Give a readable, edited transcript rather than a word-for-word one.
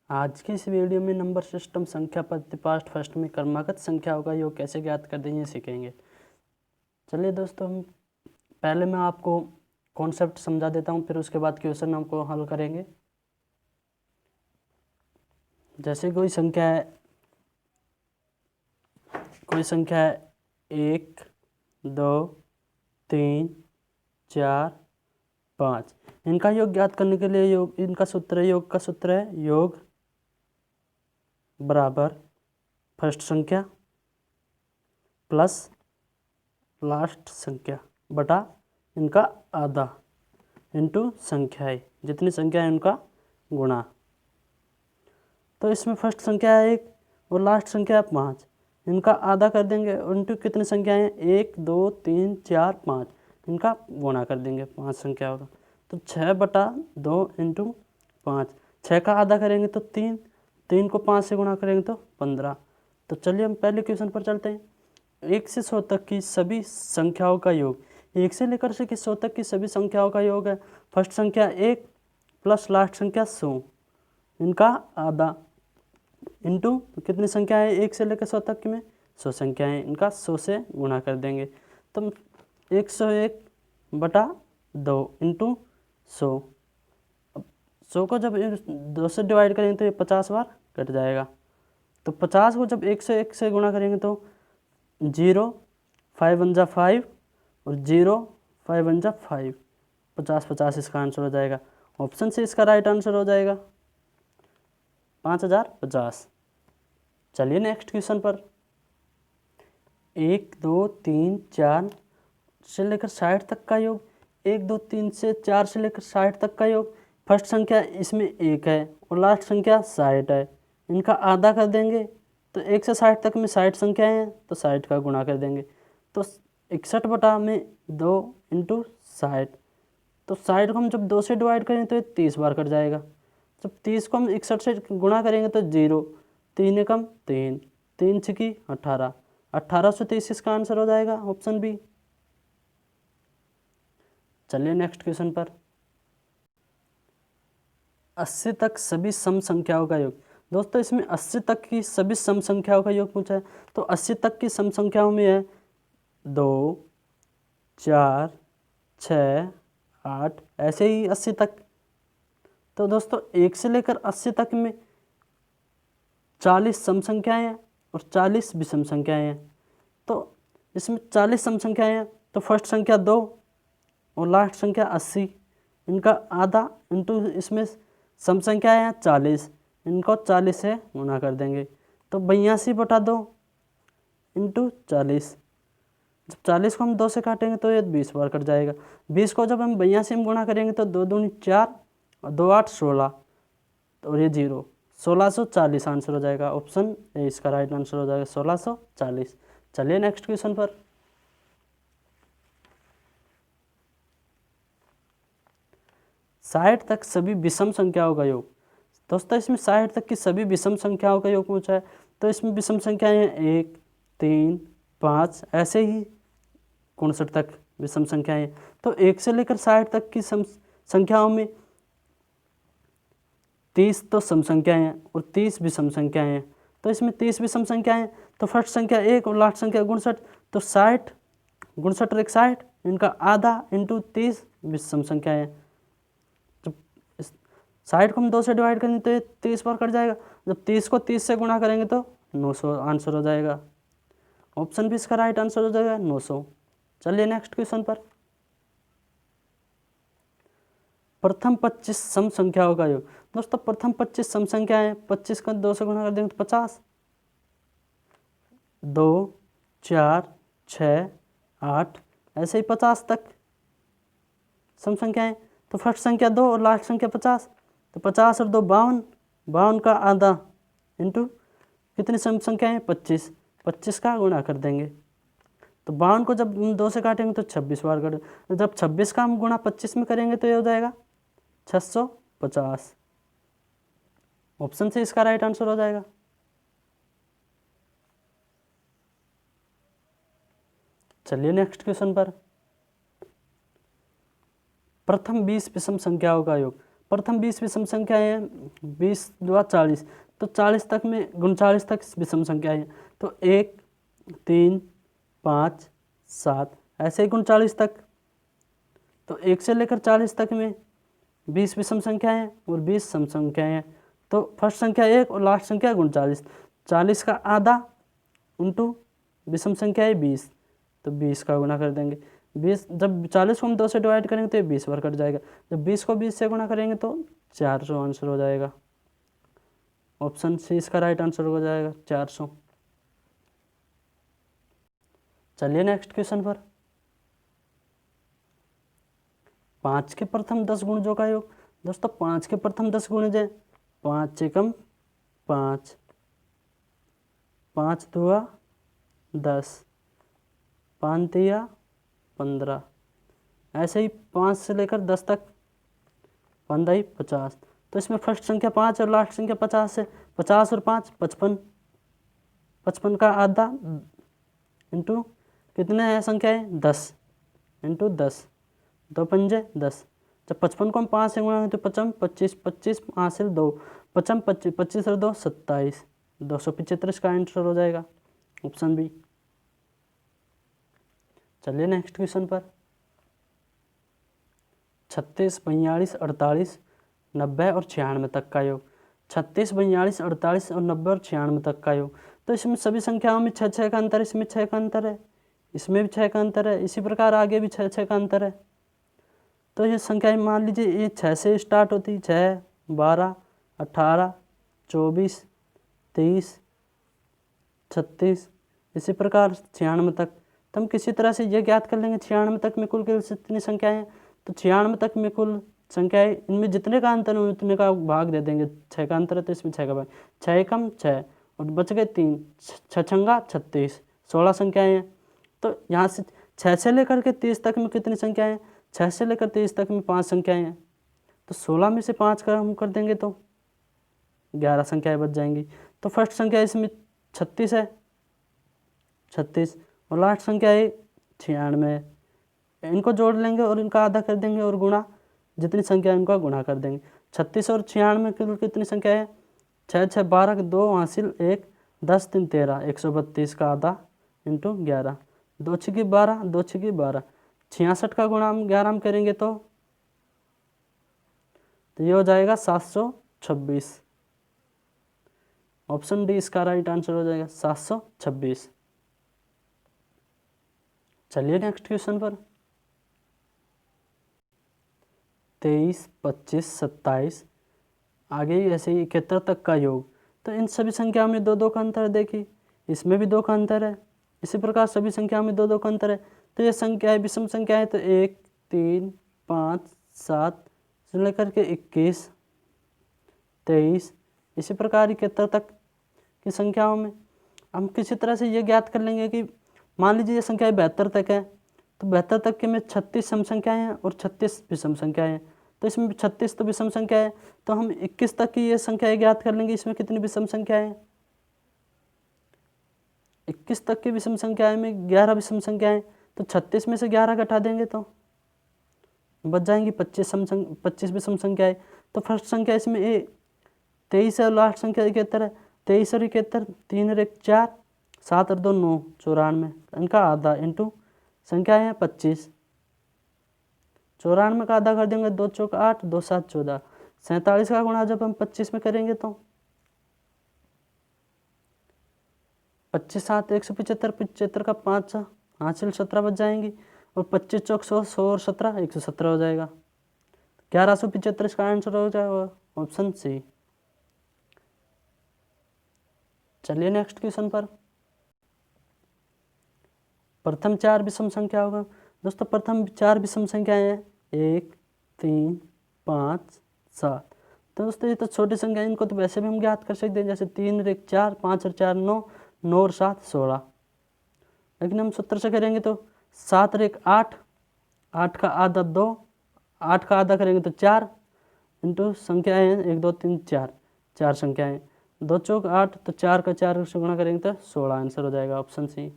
आज की इस वीडियो में नंबर सिस्टम संख्या पद्धति पास्ट फर्स्ट में क्रमागत संख्याओं का योग कैसे ज्ञात कर देंगे सीखेंगे। चलिए दोस्तों, हम पहले मैं आपको कॉन्सेप्ट समझा देता हूँ, फिर उसके बाद क्वेश्चन हमको हल करेंगे। जैसे कोई संख्या है 1 2 3 4 5। इनका योग ज्ञात करने के लिए योग का सूत्र है योग बराबर फर्स्ट संख्या प्लस लास्ट संख्या बटा इनका आधा इंटू संख्याएं, जितनी संख्या है उनका गुणा। तो इसमें फर्स्ट संख्या है 1 और लास्ट संख्या है 5, इनका आधा कर देंगे इंटू कितनी संख्याएं हैं 1 2 3 4 5, इनका गुणा कर देंगे 5 संख्याओं का। तो 6/2 इंटू 5, 6 का आधा करेंगे तो 3, 3 को 5 से गुणा करेंगे तो 15। तो चलिए हम पहले क्वेश्चन पर चलते हैं। 1 से 100 तक की सभी संख्याओं का योग, 1 से लेकर 100 तक की सभी संख्याओं का योग है फर्स्ट संख्या 1 प्लस लास्ट संख्या 100, इनका आधा इंटू कितनी संख्या है 1 से लेकर 100 तक की में 100 संख्या है, इनका 100 से गुणा कर देंगे। तो 101/2 इंटू 100। 100 को जब 2 से डिवाइड करेंगे तो ये 50 बार कट जाएगा। तो 50 को जब 101 से गुणा करेंगे तो 0 5 1 जा 5 और 0 5 1 जा 5, 50 इसका आंसर हो जाएगा। ऑप्शन से इसका राइट आंसर हो जाएगा 5050। चलिए नेक्स्ट क्वेश्चन पर। 1 2 3 4 से लेकर 60 तक का योग, 1 2 3 से 4 से लेकर 60 तक का योग। फर्स्ट संख्या इसमें 1 है और लास्ट संख्या 60 है, इनका आधा कर देंगे। तो 1 से 60 तक में 60 संख्याएँ हैं तो 60 का गुणा कर देंगे। तो 61/2 इंटू 60। तो 60 को हम जब 2 से डिवाइड करें तो ये 30 बार कट जाएगा। जब 30 को हम 61 से गुणा करेंगे तो 0, 3 एकम 3, 3 छकी 18, 1830 इसका आंसर हो जाएगा ऑप्शन बी। चलिए नेक्स्ट क्वेश्चन पर। 80 तक सभी सम संख्याओं का योग। दोस्तों इसमें 80 तक की सभी सम संख्याओं का योग पूछा है। तो 80 तक की सम संख्याओं में है 2 4 6 8, ऐसे ही 80 तक। तो दोस्तों 1 से लेकर 80 तक में 40 सम संख्याएँ हैं और 40 विषम संख्याएँ हैं। तो इसमें 40 सम संख्याएँ हैं तो फर्स्ट संख्या 2 और लास्ट संख्या 80, इनका आधा इंटू इसमें सम संख्याएँ हैं 40, इनको 40 से गुणा कर देंगे। तो 82/2 इंटू 40। जब 40 को हम 2 से काटेंगे तो ये 20 बार कट जाएगा। 20 को जब हम 82 में गुणा करेंगे तो 2 दूनी 4 और 2 8 16 और ये 0, 1640 आंसर हो जाएगा। ऑप्शन ए इसका राइट आंसर हो जाएगा 1640। चलिए नेक्स्ट क्वेश्चन पर। साठ तक सभी विषम संख्याओं का योग। दोस्तों इसमें 60 तक की सभी विषम संख्याओं का योग पूछा है। तो इसमें विषम संख्याएं हैं 1 3 5, ऐसे ही 59 तक विषम संख्याएं हैं। तो 1 से लेकर 60 तक की संख्याओं में 30 तो सम संख्याएं हैं और 30 विषम संख्याएं हैं। तो इसमें 30 विषम संख्याएं हैं तो फर्स्ट संख्या 1 और लास्ट संख्या 59, तो 60 59 और 60, इनका आधा इंटू 30 विषम संख्याएं हैं। जब 60 को हम 2 से डिवाइड करेंगे तो ये 30 बार कट जाएगा। जब 30 को 30 से गुणा करेंगे तो 900 आंसर हो जाएगा। ऑप्शन भी इसका राइट आंसर हो जाएगा 900। चलिए नेक्स्ट क्वेश्चन पर। प्रथम 25 सम संख्याओं का योग। दोस्तों प्रथम 25 सम संख्याएं, 25 को 2 से गुणा कर देंगे तो 50, 2 4 6 8, ऐसे ही 50 तक सम संख्याएं। तो फर्स्ट संख्या 2 और लास्ट संख्या 50, तो 50 और 2 52, 52 का आधा इंटू कितनी सम संख्या है 25, 25 का गुणा कर देंगे। तो 52 को जब 2 से काटेंगे तो 26 बार कटेंगे। जब 26 का हम गुणा 25 में करेंगे तो ये हो जाएगा 650। ऑप्शन से इसका राइट आंसर हो जाएगा। चलिए नेक्स्ट क्वेश्चन पर। प्रथम 20 विषम संख्याओं का योग। प्रथम 20 विषम संख्याएं हैं, 20 दूना 40, तो 40 तक में 39 तक विषम संख्याएं हैं, तो 1 3 5 7 ऐसे ही 39 तक। तो 1 से लेकर 40 तक में 20 विषम संख्याएं हैं और 20 सम संख्याएं हैं। तो फर्स्ट संख्या 1 और लास्ट संख्या 39, 40 का आधा इंटू विषम संख्या है 20, तो 20 का गुना कर देंगे। 20 जब 40 को हम 2 से डिवाइड करेंगे तो ये 20 बार कट जाएगा। जब 20 को 20 से गुना करेंगे तो 400 आंसर हो जाएगा। ऑप्शन सी इसका राइट आंसर हो जाएगा 400। चलिए नेक्स्ट क्वेश्चन पर। 5 के प्रथम 10 गुणजों का योग। दोस्तों 5 के प्रथम 10 गुणज है 5 एकम 5, 5 दूआ 10, 5 तिया 15, ऐसे ही 5 से लेकर 10 तक 15 50। तो इसमें फर्स्ट संख्या 5 और लास्ट संख्या 50 है। 50 और 5 55, 55 का आधा इंटू कितने हैं संख्याएं 10 इंटू 10, 2 पंजे 10। जब 55 को हम 5 से गुणा तो 55 25, 25 हासिल 2, 55 25, 25 और 2 27, 275 इसका आंसर हो जाएगा ऑप्शन बी। चलिए नेक्स्ट क्वेश्चन पर। 36 42 48 90 और 96 तक का योग। 36 42 48 और 90 और 96 तक का योग। तो इसमें सभी संख्याओं में 6 का अंतर है, इसमें 6 का अंतर है, इसमें भी 6 का अंतर है, इसी प्रकार आगे भी 6 का अंतर है। तो ये संख्याएं मान लीजिए ये 6 से स्टार्ट होती, 6 12 18 24 23 36, इसी प्रकार 96 तक। तो हम किसी तरह से ये ज्ञात कर लेंगे 96 तक में कुल कितनी संख्याएं हैं। तो 96 तक में कुल संख्याएं, इनमें जितने का अंतर है उतने का भाग दे देंगे। 6 का अंतर है तो इसमें 6 का भाग, 6 एकम 6 और बच गए 3, 6 छंगा 36, 16 संख्याएं हैं। तो यहाँ से 6 से लेकर के 30 तक में कितनी संख्याएं हैं, 6 से लेकर 30 तक में 5 संख्याएं हैं। तो 16 में से 5 का हम कर देंगे तो 11 संख्याएं बच जाएंगी। तो फर्स्ट संख्या इसमें 36 है, 36, और लास्ट संख्या है 96 है। इनको जोड़ लेंगे और इनका आधा कर देंगे और गुणा, जितनी संख्या है इनका गुणा कर देंगे। 36 और 96 में कितनी संख्या है, 6 6 12 2 हासिल 1, 10 3 13, 132 का आधा इंटू 11, 2 6 12, 2 6 12, 66 का गुणा हम 11 में करेंगे तो ये हो जाएगा 726। ऑप्शन डी इसका राइट आंसर हो जाएगा 726। चलिए नेक्स्ट क्वेश्चन पर। 23 25 27 आगे ऐसे ही 71 तक का योग। तो इन सभी संख्याओं में 2 2 का अंतर है, देखिए इसमें भी 2 का अंतर है, इसी प्रकार सभी संख्याओं में 2 2 का अंतर है। तो ये संख्या है विषम संख्या है, तो 1 3 5 7 से लेकर के 21 23, इसी प्रकार 71 तक की संख्याओं में हम किसी तरह से ये ज्ञात कर लेंगे कि मान लीजिए ये संख्या 72 तक है, तो 72 तक के में 36 सम संख्याएं हैं और 36 विषम संख्याएं हैं। तो इसमें 36 तो विषम संख्या है, तो हम 21 तक की ये संख्याएं ज्ञात कर लेंगे। इसमें कितनी विषम संख्याएं हैं, 21 तक की विषम संख्याएं में 11 विषम संख्याएं, तो 36 में से 11 घटा देंगे तो बच जाएंगी 25 विषम संख्याएं। तो फर्स्ट संख्या इसमें 23 है और लास्ट संख्या 71 है। 23 और 71, 3 और 1 4, 7 और 2 9, 94, इनका आधा इंटू संख्या है 25, 94 का आधा कर देंगे, 2 चौक 8, 2 7 14, 47 का गुणा जब हम 25 में करेंगे तो 25 7 175, 75 का 5 हासिल 17 बच जाएंगी, और 25 चौक 100, 100 और 17 117 हो जाएगा। 1175 इसका आंसर हो जाएगा ऑप्शन सी। चलिए नेक्स्ट क्वेश्चन पर। प्रथम 4 विषम संख्या होगा। दोस्तों प्रथम 4 विषम संख्याएं हैं 1 3 5 7। तो दोस्तों ये तो छोटी संख्या है, इनको तो वैसे भी हम ज्ञात कर सकते हैं, जैसे 3 और 1 4, 5 और 4 9, 9 और 7 16। लेकिन हम सूत्र से करेंगे तो 7 और 1 8, 8 का आधा 2, 8 का आधा करेंगे तो 4 इंटू संख्याएँ हैं 1 2 3 4, 4 संख्याएँ, 2 चौक 8, तो 4 का 4 से गुणा करेंगे तो 16 आंसर हो जाएगा ऑप्शन सी।